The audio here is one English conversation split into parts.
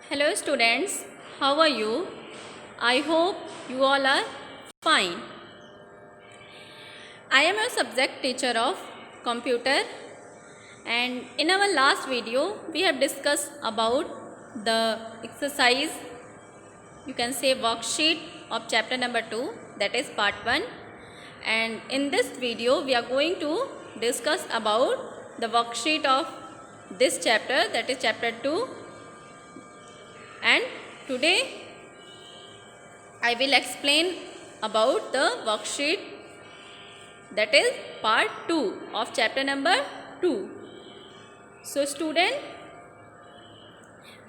Hello students, how are you? I hope you all are fine. I am a subject teacher of computer, and in our last video we have discussed about the exercise, you can say worksheet of chapter number 2, that is part 1, and in this video we are going to discuss about the worksheet of this chapter, that is chapter 2. And today I will explain about the worksheet, that is part 2 of chapter number 2. So student,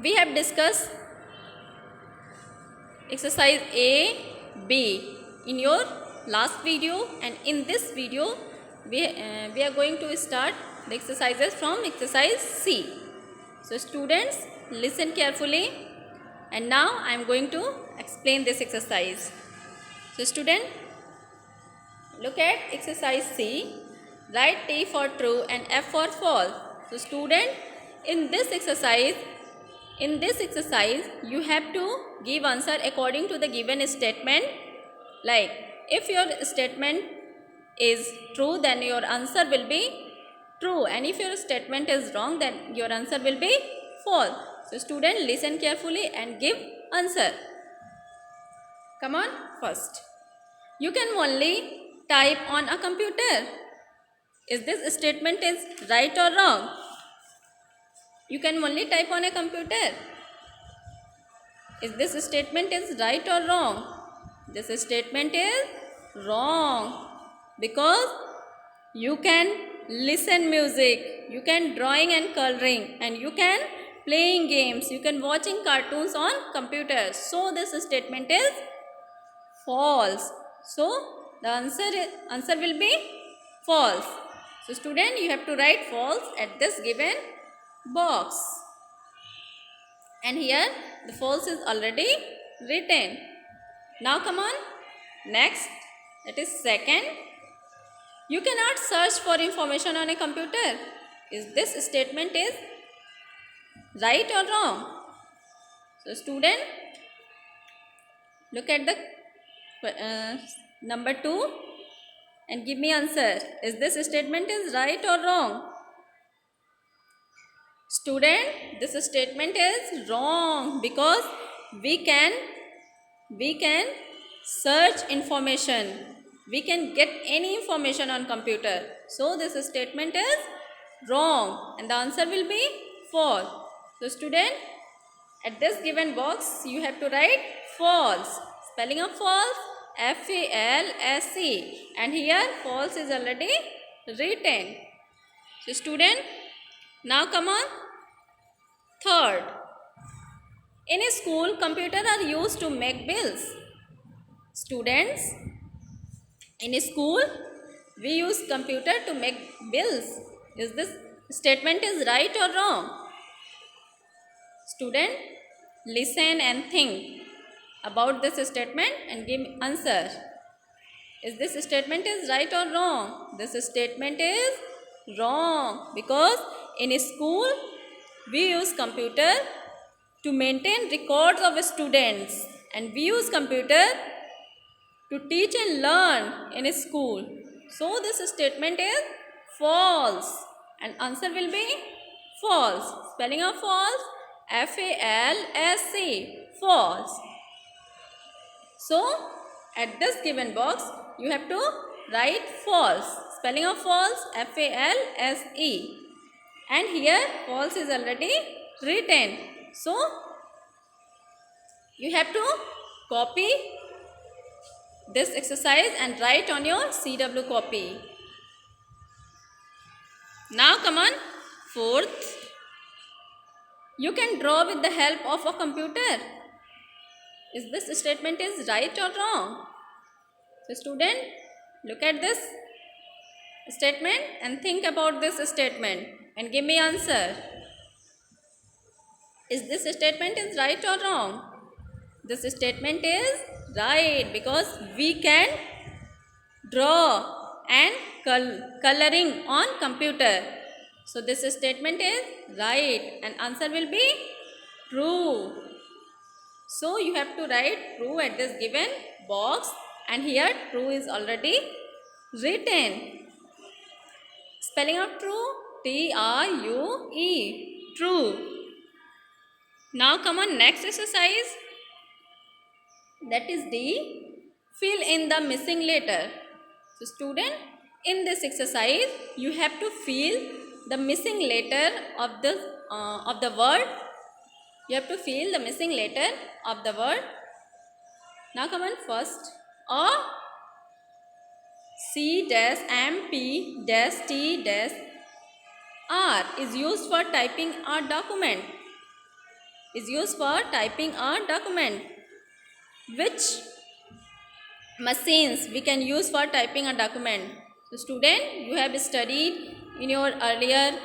we have discussed exercise A, B in your last video, and in this video we are going to start the exercises from exercise C. So students, listen carefully, and now I am going to explain this exercise. So student, look at exercise C. Write T for true and F for false. So student, in this exercise you have to give answer according to the given statement. Like if your statement is true, then your answer will be true, and if your statement is wrong, then your answer will be false. So student, listen carefully and give answer. Come on, first. You can only type on a computer. Is this statement is right or wrong? You can only type on a computer. Is this statement is right or wrong? This statement is wrong, because you can listen music, you can drawing and coloring, and you can playing games, you can watching cartoons on computers. So this statement is false. So the answer will be false. So student, you have to write false at this given box. And here the false is already written. Now come on, next, that is second. You cannot search for information on a computer. Is this statement is right or wrong? So student, look at the number 2 and give me answer. Is this statement is right or wrong? Student, this statement is wrong, because we can search information. We can get any information on computer. So this statement is wrong, and the answer will be false. So student, at this given box you have to write false. Spelling of false, F-A-L-S-E, and here false is already written. So student, now come on, third. In a school, computers are used to make bills. Students, in a school we use computer to make bills. Is this statement is right or wrong? Student, listen and think about this statement and give answer. Is this statement is right or wrong? This statement is wrong, because in a school we use computer to maintain records of students, and we use computer to teach and learn in a school. So this statement is false, and answer will be false. Spelling of false, F-A-L-S-E, false. So at this given box you have to write false. Spelling of false, F-A-L-S-E, and here false is already written. So you have to copy this exercise and write on your CW copy. Now come on, fourth. You can draw with the help of a computer. Is this statement is right or wrong? So student, look at this statement and think about this statement and give me answer. Is this statement is right or wrong? This statement is right, because we can draw and coloring on computer. So this statement is right, and answer will be true. So you have to write true at this given box, and here true is already written. Spelling of true, T-R-U-E, true. Now come on, next exercise, that is D, fill in the missing letter. So student, in this exercise you have to fill the missing letter of the word. You have to fill the missing letter of the word. Now come on, first A, C dash M P dash T dash R is used for typing a document. Is used for typing a document. Which machines we can use for typing a document? So student, you have studied in your earlier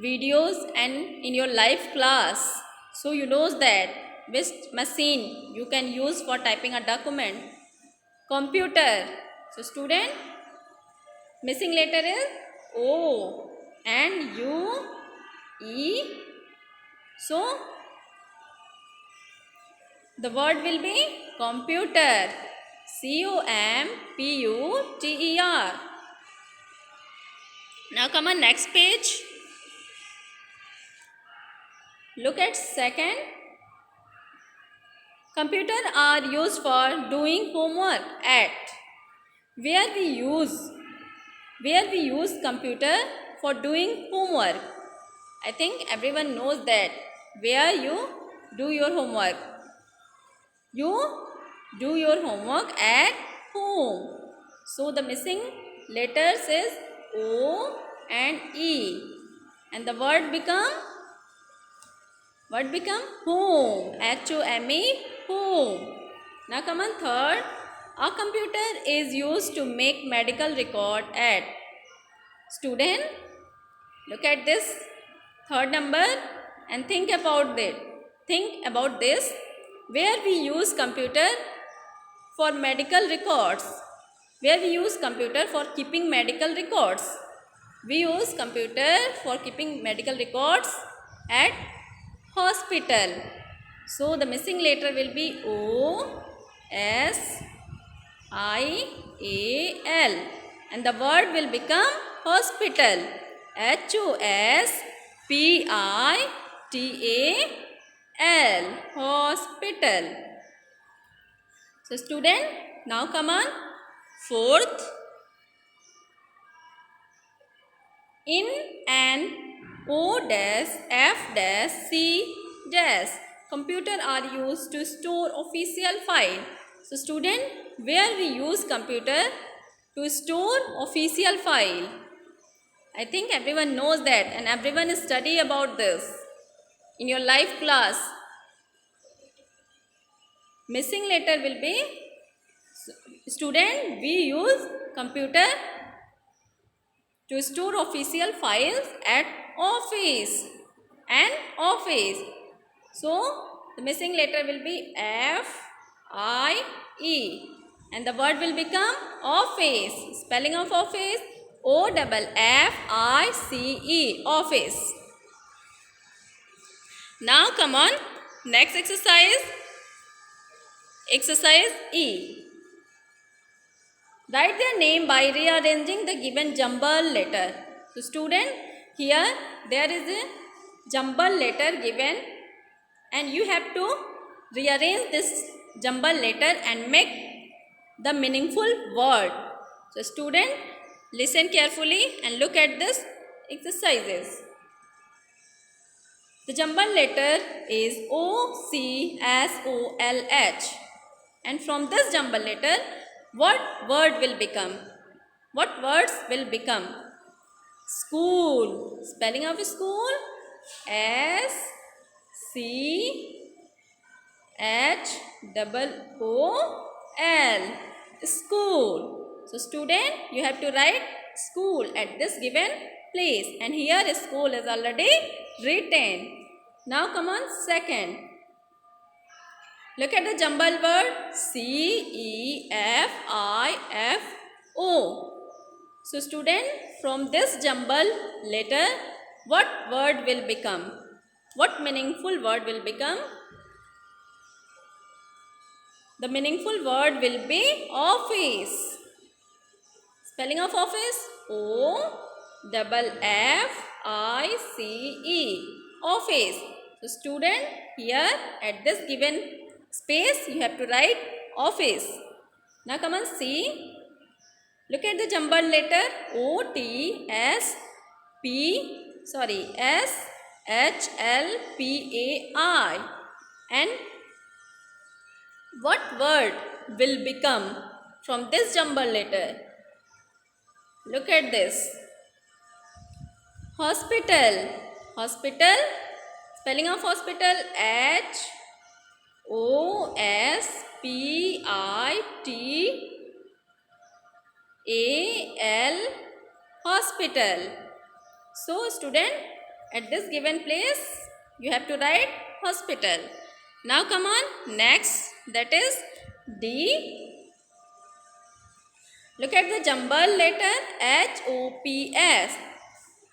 videos and in your live class, so you know that which machine you can use for typing a document. Computer. So student, missing letter is O and U E. So the word will be computer. C-O-M-P-U-T-E-R. Now come on, next page. Look at second. Computers are used for doing homework at. Where we use computer for doing homework. I think everyone knows that. Where you do your homework. You do your homework at home. So the missing letters is O and E, and the word become home. H-O-M-E, home. Now come on, third. A computer is used to make medical record at. Student, look at this third number and think about it. Think about this. Where we use computer for medical records. Where we use computer for keeping medical records. We use computer for keeping medical records at hospital. So the missing letter will be O-S-I-A-L, and the word will become hospital. H-O-S-P-I-T-A-L, hospital. So student, now come on, fourth. In an O-F-C computer are used to store official file. So student, where we use computer to store official file? I think everyone knows that, and everyone study about this in your live class. Missing letter will be, student, we use computer to store official files at office and office. So the missing letter will be F-I-E, and the word will become office. Spelling of office, O-F-F-I-C-E, office. Now come on, next exercise. Exercise E. Write their name by rearranging the given jumble letter. So student, here there is a jumble letter given, and you have to rearrange this jumble letter and make the meaningful word. So student, listen carefully and look at this exercises. The jumble letter is O-C-S-O-L-H, and from this jumble letter, what word will become? What words will become? School. Spelling of school, S-C-H-O-O-L, school. So student, you have to write school at this given place, and here school is already written. Now come on, second. Look at the jumble word C-E-F-I-F-O. So student, from this jumble letter, what word will become? What meaningful word will become? The meaningful word will be office. Spelling of office, OFFICE, office. So student, here at this given space you have to write office. Now come on, see. Look at the jumbled letter SHLPAI. And what word will become from this jumbled letter? Look at this. Hospital. Hospital. Spelling of hospital, HOSPITAL, hospital. So student, at this given place you have to write hospital. Now come on, next, that is D. Look at the jumbled letter HOPS.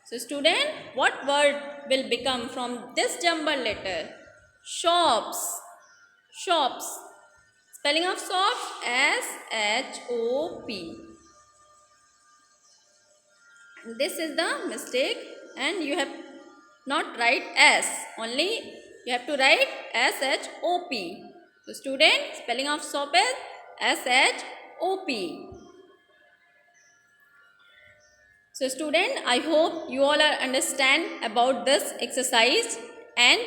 So student, what word will become from this jumbled letter? Shops. Shops. Spelling of shops, SHOP. This is the mistake, and you have not write S, only you have to write SHOP. So student, spelling of shop is SHOP. So student, I hope you all are understand about this exercise, and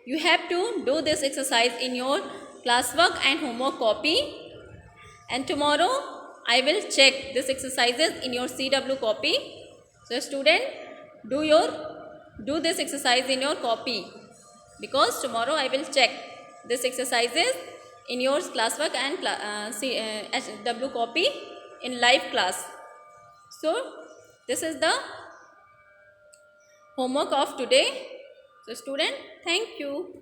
you have to do this exercise in your classwork and homework copy. And tomorrow I will check these exercises in your CW copy. So student, do this exercise in your copy, because tomorrow I will check these exercises in your classwork and CW copy in live class. So this is the homework of today. So student, thank you.